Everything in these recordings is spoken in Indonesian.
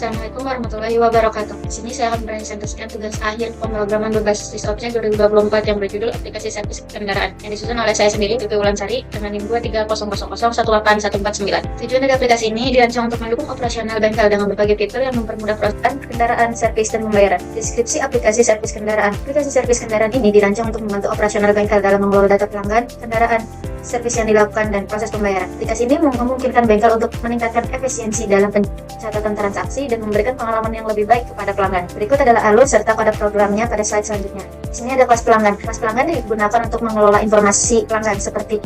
Assalamualaikum warahmatullahi wabarakatuh. Di sini saya akan mempresentasikan tugas akhir pemrograman berbasis objek 2024 yang berjudul aplikasi servis kendaraan yang disusun oleh saya sendiri, Tuti Wulansari, dengan NIM 23000018149. Tujuan dari aplikasi ini dirancang untuk mendukung operasional bengkel dengan berbagai fitur yang mempermudah proses kendaraan, servis, dan pembayaran. Deskripsi aplikasi servis kendaraan. Aplikasi servis kendaraan ini dirancang untuk membantu operasional bengkel dalam mengelola data pelanggan, kendaraan, servis yang dilakukan, dan proses pembayaran. Aplikasi ini memungkinkan bengkel untuk meningkatkan efisiensi dalam pencatatan transaksi dan memberikan pengalaman yang lebih baik kepada pelanggan. Berikut adalah alur serta kode programnya pada slide selanjutnya. Di sini ada kelas pelanggan. Kelas pelanggan digunakan untuk mengelola informasi pelanggan seperti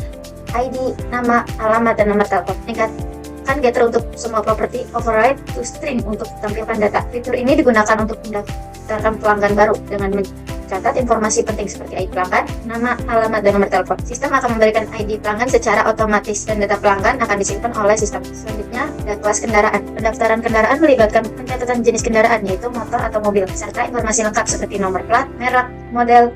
ID, nama, alamat, dan nomor telepon. Meningkatkan getter untuk semua properti, override to string untuk tampilkan data. Fitur ini digunakan untuk mendaftarkan pelanggan baru dengan mencatat informasi penting seperti ID pelanggan, nama, alamat, dan nomor telepon. Sistem akan memberikan ID pelanggan secara otomatis dan data pelanggan akan disimpan oleh sistem. Selanjutnya ada kelas kendaraan. Pendaftaran kendaraan melibatkan pencatatan jenis kendaraan yaitu motor atau mobil serta informasi lengkap seperti nomor plat, merek, model,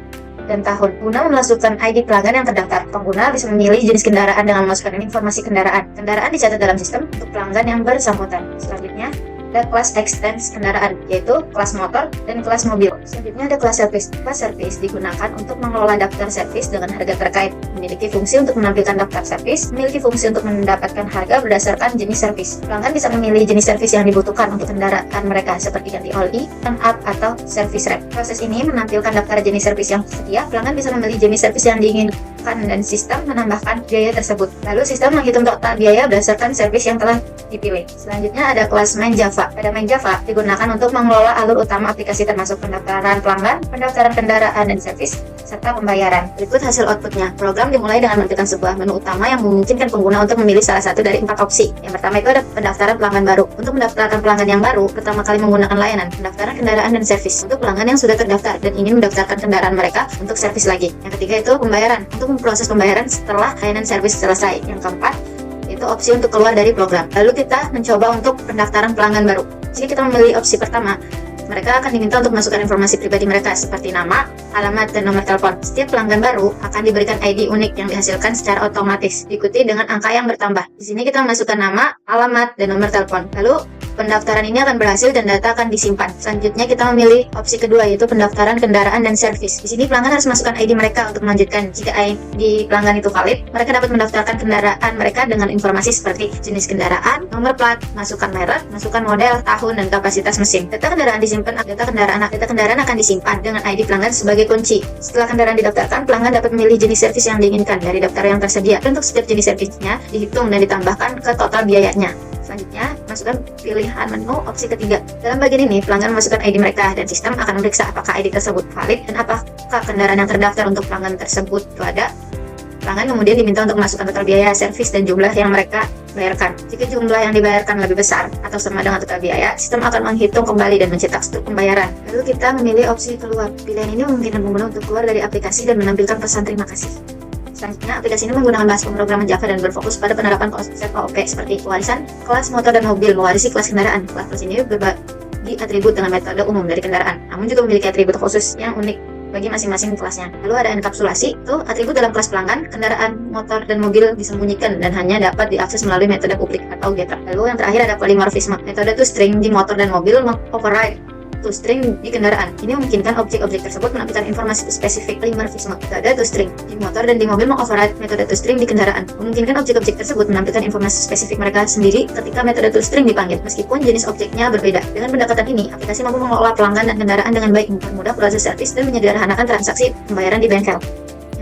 dan tahun. Guna memasukkan ID pelanggan yang terdaftar, pengguna bisa memilih jenis kendaraan dengan memasukkan informasi kendaraan. Kendaraan dicatat dalam sistem untuk pelanggan yang bersangkutan. Selanjutnya ada kelas extends kendaraan, yaitu kelas motor dan kelas mobil. Selanjutnya ada kelas servis. Kelas servis digunakan untuk mengelola daftar servis dengan harga terkait, memiliki fungsi untuk menampilkan daftar servis, memiliki fungsi untuk mendapatkan harga berdasarkan jenis servis. Pelanggan bisa memilih jenis servis yang dibutuhkan untuk kendaraan mereka, seperti ganti oli, turn up, atau servis wrap. Proses ini menampilkan daftar jenis servis yang tersedia. Pelanggan bisa memilih jenis servis yang diinginkan dan sistem menambahkan biaya tersebut. Lalu sistem menghitung total biaya berdasarkan servis yang telah dipilih. Selanjutnya ada kelas main Java. Pada main Java digunakan untuk mengelola alur utama aplikasi termasuk pendaftaran pelanggan, pendaftaran kendaraan dan servis, serta pembayaran. Berikut hasil outputnya. Program dimulai dengan menampilkan sebuah menu utama yang memungkinkan pengguna untuk memilih salah satu dari 4 opsi. Yang pertama itu ada pendaftaran pelanggan baru. Untuk mendaftarkan pelanggan yang baru, pertama kali menggunakan layanan pendaftaran kendaraan dan servis. Untuk pelanggan yang sudah terdaftar dan ingin mendaftarkan kendaraan mereka untuk servis lagi. Yang ketiga itu pembayaran. Untuk memproses pembayaran setelah layanan servis selesai. Yang keempat itu opsi untuk keluar dari program. Lalu kita mencoba untuk pendaftaran pelanggan baru. Jika kita memilih opsi pertama, mereka akan diminta untuk masukkan informasi pribadi mereka seperti nama, alamat, dan nomor telepon. Setiap pelanggan baru akan diberikan ID unik yang dihasilkan secara otomatis, diikuti dengan angka yang bertambah. Di sini kita memasukkan nama, alamat, dan nomor telepon. Lalu pendaftaran ini akan berhasil dan data akan disimpan. Selanjutnya kita memilih opsi kedua yaitu pendaftaran kendaraan dan servis. Di sini pelanggan harus masukkan ID mereka untuk melanjutkan. Jika ID pelanggan itu valid, mereka dapat mendaftarkan kendaraan mereka dengan informasi seperti jenis kendaraan, nomor plat, masukkan merek, masukkan model, tahun, dan kapasitas mesin. Data kendaraan disimpan, data kendaraan akan disimpan dengan ID pelanggan sebagai kunci. Setelah kendaraan didaftarkan, pelanggan dapat memilih jenis servis yang diinginkan dari daftar yang tersedia. Untuk setiap jenis servisnya dihitung dan ditambahkan ke total biayanya. Selanjutnya, masukkan pilihan menu opsi ketiga. Dalam bagian ini, pelanggan memasukkan ID mereka dan sistem akan memeriksa apakah ID tersebut valid dan apakah kendaraan yang terdaftar untuk pelanggan tersebut itu ada. Pelanggan kemudian diminta untuk memasukkan total biaya servis dan jumlah yang mereka bayarkan. Jika jumlah yang dibayarkan lebih besar atau sama dengan total biaya, sistem akan menghitung kembali dan mencetak struk pembayaran. Lalu kita memilih opsi keluar. Pilihan ini memungkinkan pengguna untuk keluar dari aplikasi dan menampilkan pesan terima kasih. Selanjutnya, aplikasi ini menggunakan bahasa pemrograman Java dan berfokus pada penerapan konsep OOP seperti pewarisan kelas motor dan mobil mewarisi kelas kendaraan. Kelas ini berbagi atribut dengan metode umum dari kendaraan, namun juga memiliki atribut khusus yang unik bagi masing-masing kelasnya. Lalu ada enkapsulasi, itu atribut dalam kelas pelanggan, kendaraan, motor, dan mobil disembunyikan dan hanya dapat diakses melalui metode publik atau getter. Lalu yang terakhir ada polimorfisme, metode toString di motor dan mobil mengoverride toString di kendaraan. Ini memungkinkan objek-objek tersebut menampilkan informasi spesifik. Polimorfisme, metode toString di motor dan di mobil mengoverride metode toString di kendaraan. Memungkinkan objek-objek tersebut menampilkan informasi spesifik mereka sendiri ketika metode toString dipanggil, meskipun jenis objeknya berbeda. Dengan pendekatan ini, aplikasi mampu mengelola pelanggan dan kendaraan dengan baik, mempermudah proses servis dan menyederhanakan transaksi pembayaran di bengkel.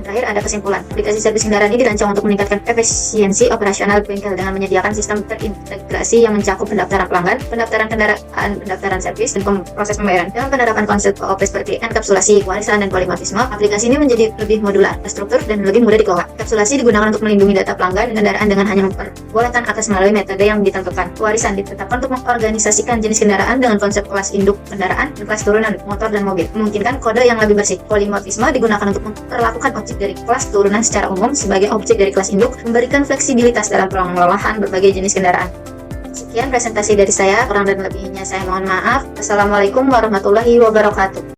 Terakhir ada kesimpulan. Aplikasi servis kendaraan ini dirancang untuk meningkatkan efisiensi operasional bengkel dengan menyediakan sistem terintegrasi yang mencakup pendaftaran pelanggan, pendaftaran kendaraan, pendaftaran servis, dan proses pembayaran. Dengan penerapan konsep OOP seperti enkapsulasi, warisan, dan polimorfisme, aplikasi ini menjadi lebih modular, terstruktur, dan lebih mudah dikelola. Enkapsulasi digunakan untuk melindungi data pelanggan dan kendaraan dengan hanya memperbolehkan akses melalui metode yang ditentukan. Warisan ditetapkan untuk mengorganisasikan jenis kendaraan dengan konsep kelas induk kendaraan dan kelas turunan motor dan mobil, memungkinkan kode yang lebih bersih. Polimorfisme digunakan untuk memperlakukan objek dari kelas turunan secara umum sebagai objek dari kelas induk, memberikan fleksibilitas dalam pengelolaan berbagai jenis kendaraan. Sekian presentasi dari saya, kurang dan lebihnya saya mohon maaf. Assalamualaikum warahmatullahi wabarakatuh.